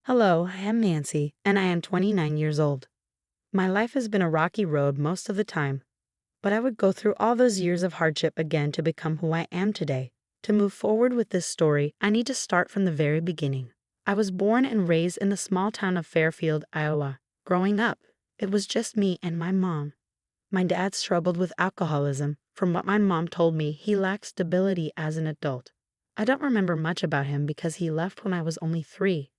Hello, I am Nancy, and I am 29 years old. My life has been a rocky road most of the time, but I would go through all those years of hardship again to become who I am today. To move forward with this story, I need to start from the very beginning. I was born and raised in the small town of Fairfield, Iowa. Growing up, it was just me and my mom. My dad struggled with alcoholism. From what my mom told me, he lacked stability as an adult. I don't remember much about him because he left when I was only 3.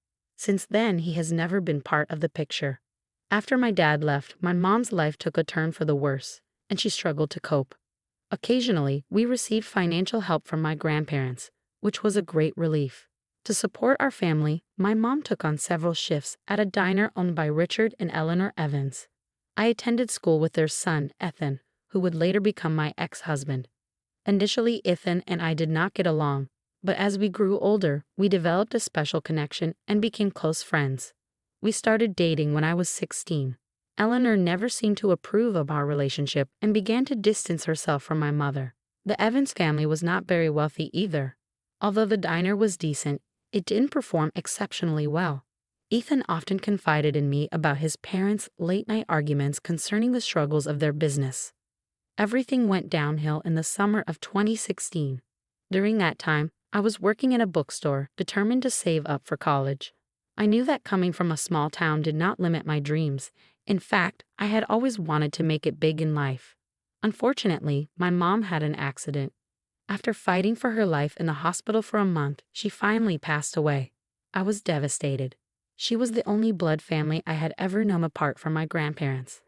Since then, he has never been part of the picture. After my dad left, my mom's life took a turn for the worse, and she struggled to cope. Occasionally, we received financial help from my grandparents, which was a great relief. To support our family, my mom took on several shifts at a diner owned by Richard and Eleanor Evans. I attended school with their son, Ethan, who would later become my ex-husband. Initially, Ethan and I did not get along, but as we grew older, we developed a special connection and became close friends. We started dating when I was 16. Eleanor never seemed to approve of our relationship and began to distance herself from my mother. The Evans family was not very wealthy either. Although the diner was decent, it didn't perform exceptionally well. Ethan often confided in me about his parents' late-night arguments concerning the struggles of their business. Everything went downhill in the summer of 2016. During that time, I was working in a bookstore, determined to save up for college. I knew that coming from a small town did not limit my dreams. In fact, I had always wanted to make it big in life. Unfortunately, my mom had an accident. After fighting for her life in the hospital for a month, she finally passed away. I was devastated. She was the only blood family I had ever known apart from my grandparents.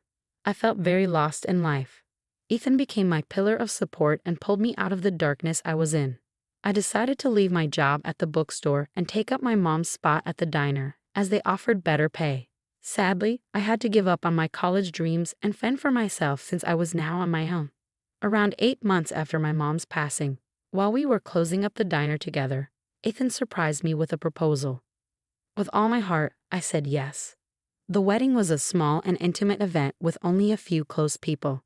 I felt very lost in life. Ethan became my pillar of support and pulled me out of the darkness I was in. I decided to leave my job at the bookstore and take up my mom's spot at the diner, as they offered better pay. Sadly, I had to give up on my college dreams and fend for myself since I was now on my own. Around 8 months after my mom's passing, while we were closing up the diner together, Ethan surprised me with a proposal. With all my heart, I said yes. The wedding was a small and intimate event with only a few close people.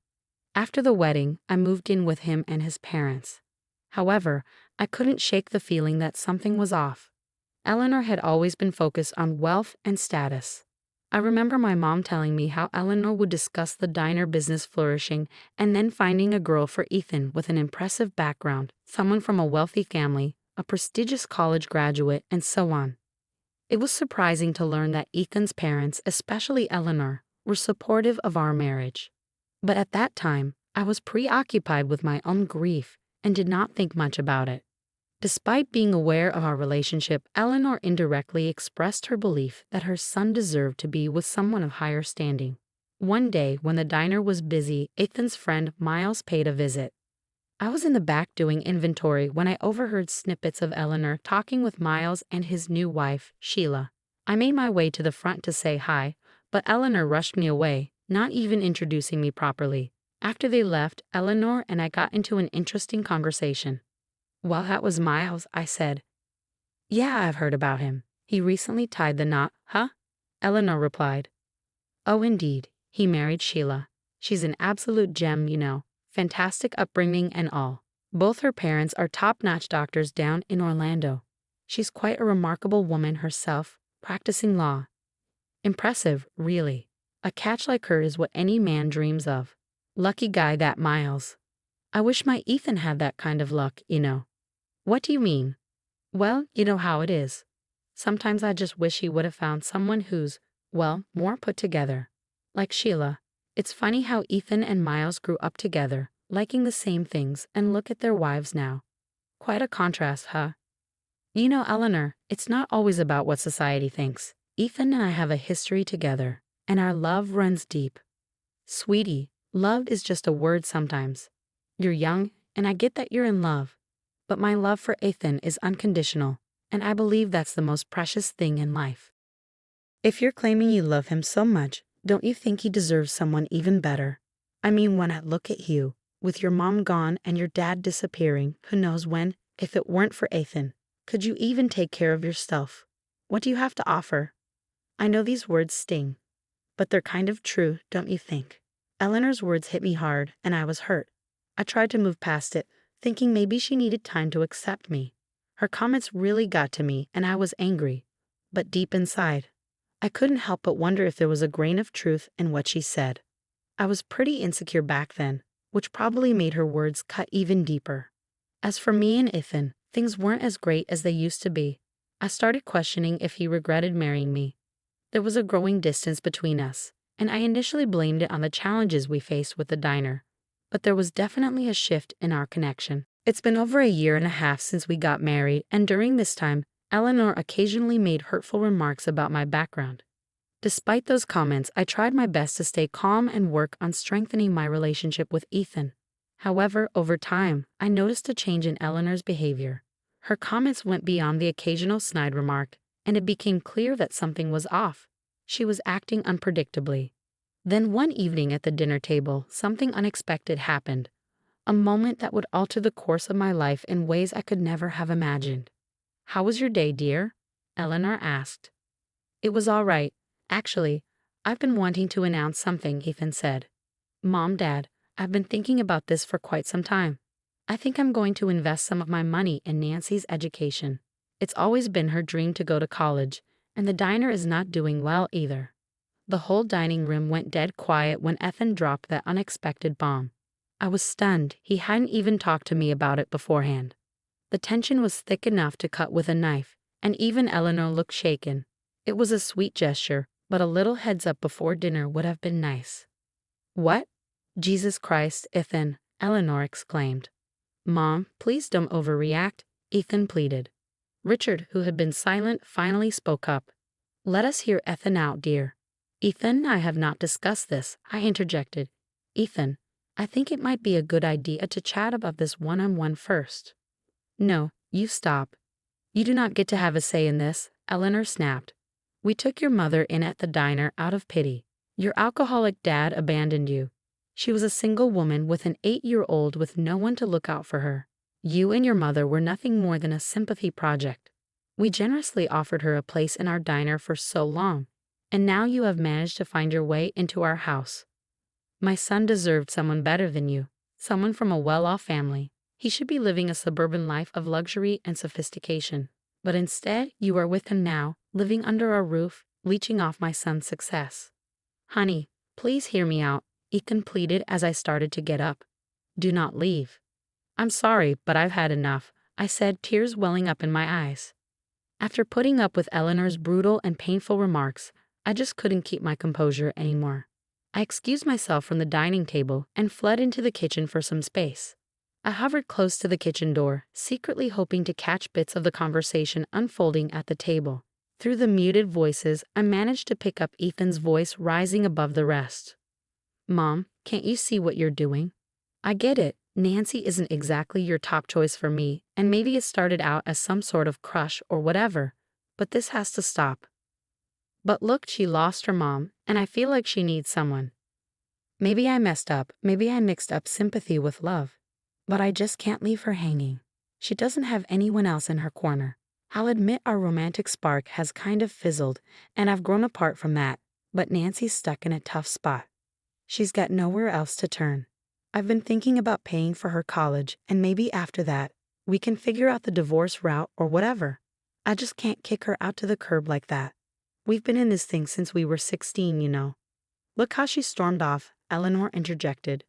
After the wedding, I moved in with him and his parents. However, I couldn't shake the feeling that something was off. Eleanor had always been focused on wealth and status. I remember my mom telling me how Eleanor would discuss the diner business flourishing and then finding a girl for Ethan with an impressive background, someone from a wealthy family, a prestigious college graduate, and so on. It was surprising to learn that Ethan's parents, especially Eleanor, were supportive of our marriage. But at that time, I was preoccupied with my own grief and did not think much about it. Despite being aware of our relationship, Eleanor indirectly expressed her belief that her son deserved to be with someone of higher standing. One day, when the diner was busy, Ethan's friend Miles paid a visit. I was in the back doing inventory when I overheard snippets of Eleanor talking with Miles and his new wife, Sheila. I made my way to the front to say hi, but Eleanor rushed me away, not even introducing me properly. After they left, Eleanor and I got into an interesting conversation. "Well, that was Miles," I said. "Yeah, I've heard about him. He recently tied the knot, huh?" Eleanor replied. "Oh, indeed. He married Sheila. She's an absolute gem, you know. Fantastic upbringing and all. Both her parents are top-notch doctors down in Orlando. She's quite a remarkable woman herself, practicing law. Impressive, really. A catch like her is what any man dreams of. Lucky guy, that Miles. I wish my Ethan had that kind of luck, you know." "What do you mean?" "Well, you know how it is. Sometimes I just wish he would have found someone who's, well, more put together. Like Sheila. It's funny how Ethan and Miles grew up together, liking the same things, and look at their wives now. Quite a contrast, huh?" "You know, Eleanor, it's not always about what society thinks. Ethan and I have a history together, and our love runs deep." "Sweetie, love is just a word sometimes. You're young, and I get that you're in love. But my love for Ethan is unconditional, and I believe that's the most precious thing in life." "If you're claiming you love him so much, don't you think he deserves someone even better? I mean, when I look at you, with your mom gone and your dad disappearing, who knows when, if it weren't for Ethan, could you even take care of yourself? What do you have to offer?" I know these words sting, but they're kind of true, don't you think? Eleanor's words hit me hard, and I was hurt. I tried to move past it, thinking maybe she needed time to accept me. Her comments really got to me, and I was angry. but deep inside, I couldn't help but wonder if there was a grain of truth in what she said. I was pretty insecure back then, which probably made her words cut even deeper. As for me and Ethan, things weren't as great as they used to be. I started questioning if he regretted marrying me. There was a growing distance between us, and I initially blamed it on the challenges we faced with the diner. But there was definitely a shift in our connection. It's been over a year and a half since we got married, and during this time, Eleanor occasionally made hurtful remarks about my background. Despite those comments, I tried my best to stay calm and work on strengthening my relationship with Ethan. However, over time, I noticed a change in Eleanor's behavior. Her comments went beyond the occasional snide remark, and it became clear that something was off. She was acting unpredictably. Then one evening at the dinner table, something unexpected happened. A moment that would alter the course of my life in ways I could never have imagined. "How was your day, dear?" Eleanor asked. "It was all right. Actually, I've been wanting to announce something," Ethan said. "Mom, Dad, I've been thinking about this for quite some time. I think I'm going to invest some of my money in Nancy's education. It's always been her dream to go to college, and the diner is not doing well either." The whole dining room went dead quiet when Ethan dropped that unexpected bomb. I was stunned. He hadn't even talked to me about it beforehand. The tension was thick enough to cut with a knife, and even Eleanor looked shaken. It was a sweet gesture, but a little heads up before dinner would have been nice. "What? Jesus Christ, Ethan," Eleanor exclaimed. "Mom, please don't overreact," Ethan pleaded. Richard, who had been silent, finally spoke up. "Let us hear Ethan out, dear." "Ethan and I have not discussed this," I interjected. "Ethan, I think it might be a good idea to chat about this one-on-one first." "No, you stop. You do not get to have a say in this," Eleanor snapped. "We took your mother in at the diner out of pity. Your alcoholic dad abandoned you. She was a single woman with an 8-year-old with no one to look out for her. You and your mother were nothing more than a sympathy project. We generously offered her a place in our diner for so long, and now you have managed to find your way into our house. My son deserved someone better than you, someone from a well-off family. He should be living a suburban life of luxury and sophistication. But instead, you are with him now, living under our roof, leeching off my son's success." "Honey, please hear me out," Ethan pleaded as I started to get up. "Do not leave." "I'm sorry, but I've had enough," I said, tears welling up in my eyes. After putting up with Eleanor's brutal and painful remarks, I just couldn't keep my composure anymore. I excused myself from the dining table and fled into the kitchen for some space. I hovered close to the kitchen door, secretly hoping to catch bits of the conversation unfolding at the table. Through the muted voices, I managed to pick up Ethan's voice rising above the rest. "Mom, can't you see what you're doing? I get it. Nancy isn't exactly your top choice for me, and maybe it started out as some sort of crush or whatever, but this has to stop. But look, she lost her mom, and I feel like she needs someone. Maybe I messed up, maybe I mixed up sympathy with love, but I just can't leave her hanging. She doesn't have anyone else in her corner. I'll admit our romantic spark has kind of fizzled, and I've grown apart from that, but Nancy's stuck in a tough spot. She's got nowhere else to turn. I've been thinking about paying for her college, and maybe after that, we can figure out the divorce route or whatever. I just can't kick her out to the curb like that. We've been in this thing since we were 16, you know." "Look how she stormed off," Eleanor interjected.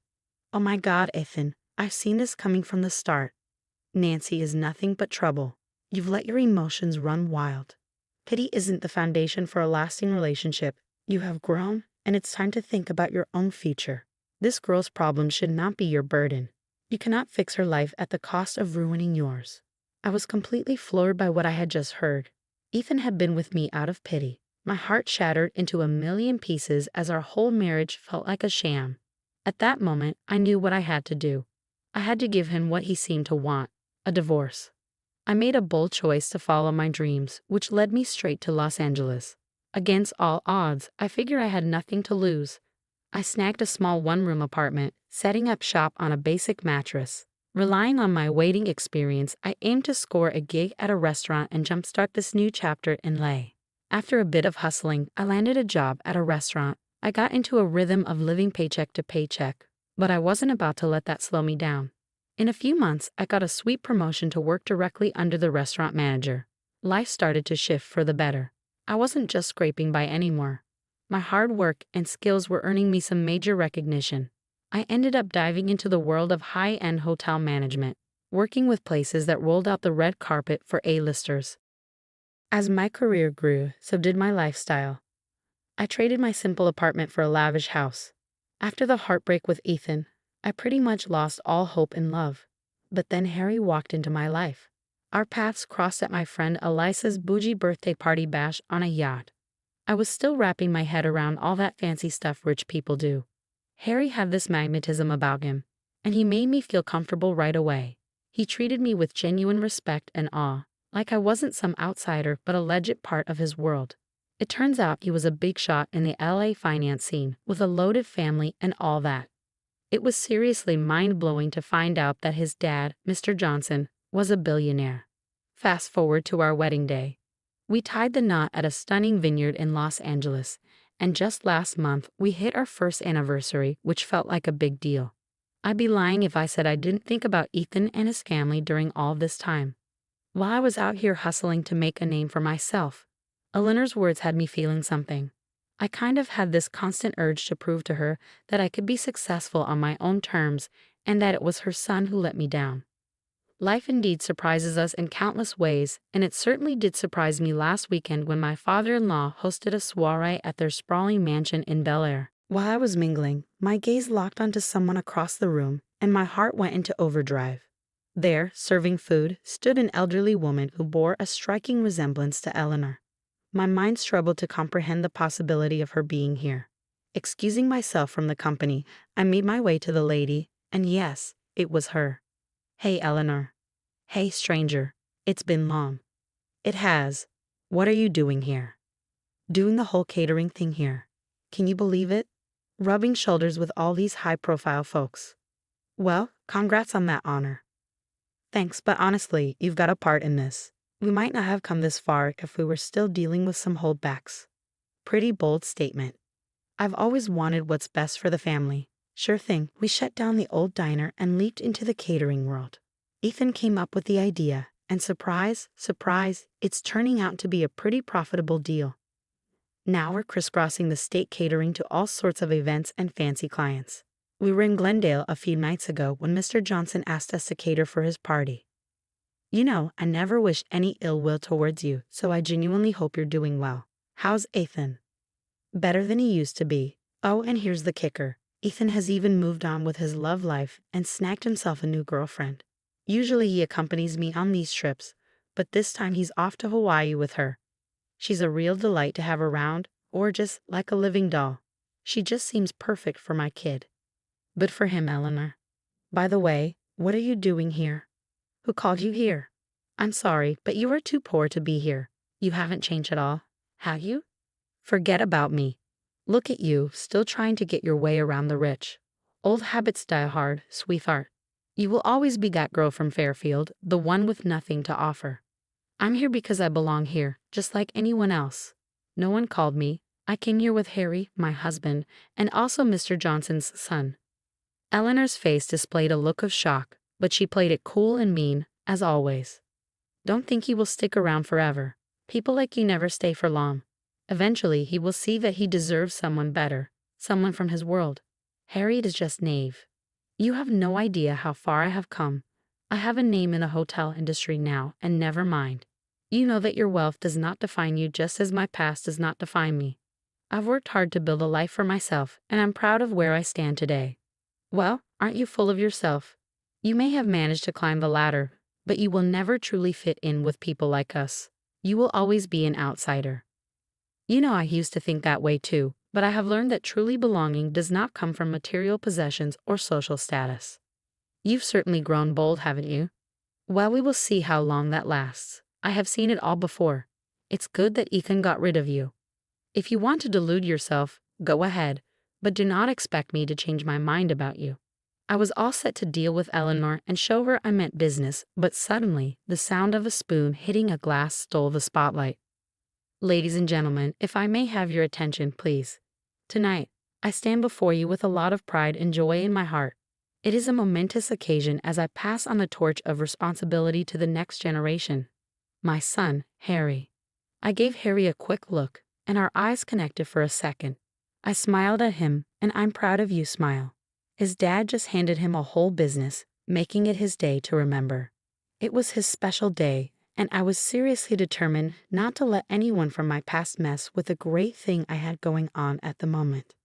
"Oh my God, Ethan, I've seen this coming from the start. Nancy is nothing but trouble. You've let your emotions run wild. Pity isn't the foundation for a lasting relationship. You have grown, and it's time to think about your own future. This girl's problem should not be your burden. You cannot fix her life at the cost of ruining yours." I was completely floored by what I had just heard. Ethan had been with me out of pity. My heart shattered into a million pieces as our whole marriage felt like a sham. At that moment, I knew what I had to do. I had to give him what he seemed to want, a divorce. I made a bold choice to follow my dreams, which led me straight to Los Angeles. Against all odds, I figured I had nothing to lose. I snagged a small one-room apartment, setting up shop on a basic mattress. Relying on my waiting experience, I aimed to score a gig at a restaurant and jumpstart this new chapter in LA. After a bit of hustling, I landed a job at a restaurant. I got into a rhythm of living paycheck to paycheck, but I wasn't about to let that slow me down. In a few months, I got a sweet promotion to work directly under the restaurant manager. Life started to shift for the better. I wasn't just scraping by anymore. My hard work and skills were earning me some major recognition. I ended up diving into the world of high-end hotel management, working with places that rolled out the red carpet for A-listers. As my career grew, so did my lifestyle. I traded my simple apartment for a lavish house. After the heartbreak with Ethan, I pretty much lost all hope in love. But then Harry walked into my life. Our paths crossed at my friend Elisa's bougie birthday party bash on a yacht. I was still wrapping my head around all that fancy stuff rich people do. Harry had this magnetism about him, and he made me feel comfortable right away. He treated me with genuine respect and awe, like I wasn't some outsider but a legit part of his world. It turns out he was a big shot in the LA finance scene, with a loaded family and all that. It was seriously mind-blowing to find out that his dad, Mr. Johnson, was a billionaire. Fast forward to our wedding day. We tied the knot at a stunning vineyard in Los Angeles, and just last month we hit our first anniversary, which felt like a big deal. I'd be lying if I said I didn't think about Ethan and his family during all this time. While I was out here hustling to make a name for myself, Eleanor's words had me feeling something. I kind of had this constant urge to prove to her that I could be successful on my own terms and that it was her son who let me down. Life indeed surprises us in countless ways, and it certainly did surprise me last weekend when my father-in-law hosted a soiree at their sprawling mansion in Bel Air. While I was mingling, my gaze locked onto someone across the room, and my heart went into overdrive. There, serving food, stood an elderly woman who bore a striking resemblance to Eleanor. My mind struggled to comprehend the possibility of her being here. Excusing myself from the company, I made my way to the lady, and yes, it was her. "Hey, Eleanor." "Hey, stranger. It's been long." "It has. What are you doing here?" "Doing the whole catering thing here. Can you believe it? Rubbing shoulders with all these high-profile folks." "Well, congrats on that honor." "Thanks, but honestly, you've got a part in this. We might not have come this far if we were still dealing with some holdbacks." Pretty bold statement. I've always wanted what's best for the family. Sure thing, we shut down the old diner and leaped into the catering world. Ethan came up with the idea, and surprise, surprise, it's turning out to be a pretty profitable deal. Now we're crisscrossing the state catering to all sorts of events and fancy clients. We were in Glendale a few nights ago when Mr. Johnson asked us to cater for his party. "You know, I never wish any ill will towards you, so I genuinely hope you're doing well. How's Ethan?" "Better than he used to be. Oh, and here's the kicker. Ethan has even moved on with his love life and snagged himself a new girlfriend. Usually he accompanies me on these trips, but this time he's off to Hawaii with her. She's a real delight to have around, or just like a living doll. She just seems perfect for my kid." "But for him, Eleanor. By the way, what are you doing here?" "Who called you here?" "I'm sorry, but you are too poor to be here. You haven't changed at all, have you?" "Forget about me. Look at you, still trying to get your way around the rich. Old habits die hard, sweetheart. You will always be that girl from Fairfield, the one with nothing to offer. I'm here because I belong here, just like anyone else. No one called me. I came here with Harry, my husband, and also Mr. Johnson's son." Eleanor's face displayed a look of shock, but she played it cool and mean, as always. "Don't think he will stick around forever. People like you never stay for long. Eventually, he will see that he deserves someone better, someone from his world. Harry is just naive. You have no idea how far I have come. I have a name in the hotel industry now, and never mind. You know that your wealth does not define you just as my past does not define me. I've worked hard to build a life for myself, and I'm proud of where I stand today." "Well, aren't you full of yourself? You may have managed to climb the ladder, but you will never truly fit in with people like us. You will always be an outsider." "You know, I used to think that way too, but I have learned that truly belonging does not come from material possessions or social status." "You've certainly grown bold, haven't you?" "Well, we will see how long that lasts. I have seen it all before. It's good that Ethan got rid of you. If you want to delude yourself, go ahead, but do not expect me to change my mind about you." I was all set to deal with Eleanor and show her I meant business, but suddenly, the sound of a spoon hitting a glass stole the spotlight. "Ladies and gentlemen, if I may have your attention, please. Tonight, I stand before you with a lot of pride and joy in my heart. It is a momentous occasion as I pass on the torch of responsibility to the next generation. My son, Harry. I gave Harry a quick look, and our eyes connected for a second. I smiled at him, and "I'm proud of you" smile. His dad just handed him a whole business, making it his day to remember. It was his special day, and I was seriously determined not to let anyone from my past mess with the great thing I had going on at the moment.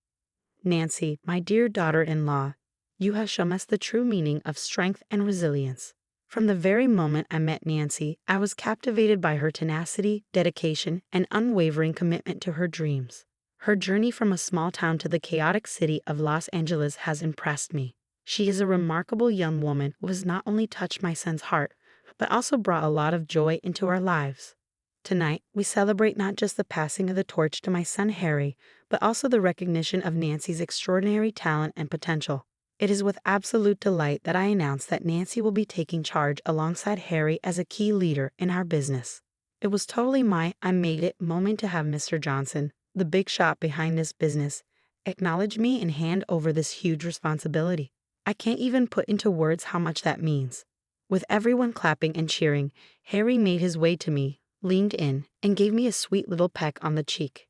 Nancy, my dear daughter-in-law, you have shown us the true meaning of strength and resilience. From the very moment I met Nancy, I was captivated by her tenacity, dedication, and unwavering commitment to her dreams. Her journey from a small town to the chaotic city of Los Angeles has impressed me. She is a remarkable young woman who has not only touched my son's heart, but also brought a lot of joy into our lives. Tonight, we celebrate not just the passing of the torch to my son Harry, but also the recognition of Nancy's extraordinary talent and potential. It is with absolute delight that I announce that Nancy will be taking charge alongside Harry as a key leader in our business. It was totally my "I made it" moment to have Mr. Johnson, the big shot behind this business, acknowledge me and hand over this huge responsibility. I can't even put into words how much that means. With everyone clapping and cheering, Harry made his way to me, leaned in, and gave me a sweet little peck on the cheek.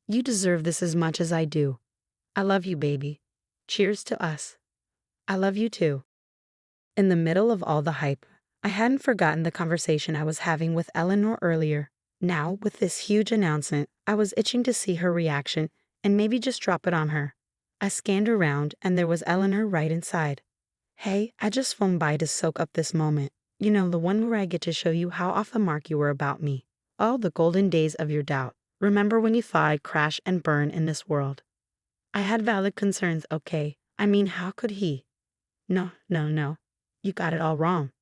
"You deserve this as much as I do. I love you, baby. Cheers to us." "I love you too." In the middle of all the hype, I hadn't forgotten the conversation I was having with Eleanor earlier. Now, with this huge announcement, I was itching to see her reaction and maybe just drop it on her. I scanned around, and there was Eleanor right inside. "Hey, I just phoned by to soak up this moment. You know, the one where I get to show you how off the mark you were about me. Oh, the golden days of your doubt. Remember when you thought I'd crash and burn in this world? I had valid concerns, okay? I mean, how could he?" No. You got it all wrong."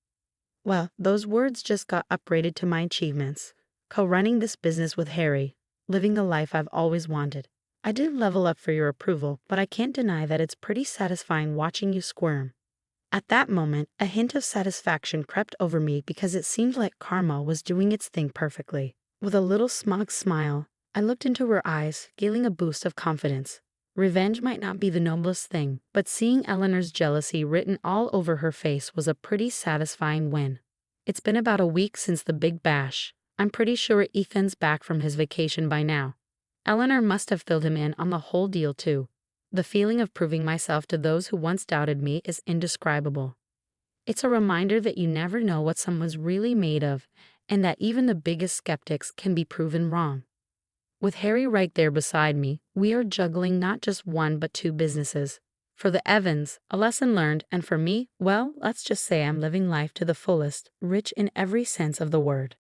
Well, those words just got upgraded to my achievements. Co-running this business with Harry, living the life I've always wanted. I did level up for your approval, but I can't deny that it's pretty satisfying watching you squirm. At that moment, a hint of satisfaction crept over me because it seemed like karma was doing its thing perfectly. With a little smug smile, I looked into her eyes, gaining a boost of confidence. Revenge might not be the noblest thing, but seeing Eleanor's jealousy written all over her face was a pretty satisfying win. It's been about a week since the big bash. I'm pretty sure Ethan's back from his vacation by now. Eleanor must have filled him in on the whole deal too. The feeling of proving myself to those who once doubted me is indescribable. It's a reminder that you never know what someone's really made of, and that even the biggest skeptics can be proven wrong. With Harry right there beside me, we are juggling not just one but two businesses. For the Evans, a lesson learned, and for me, well, let's just say I'm living life to the fullest, rich in every sense of the word.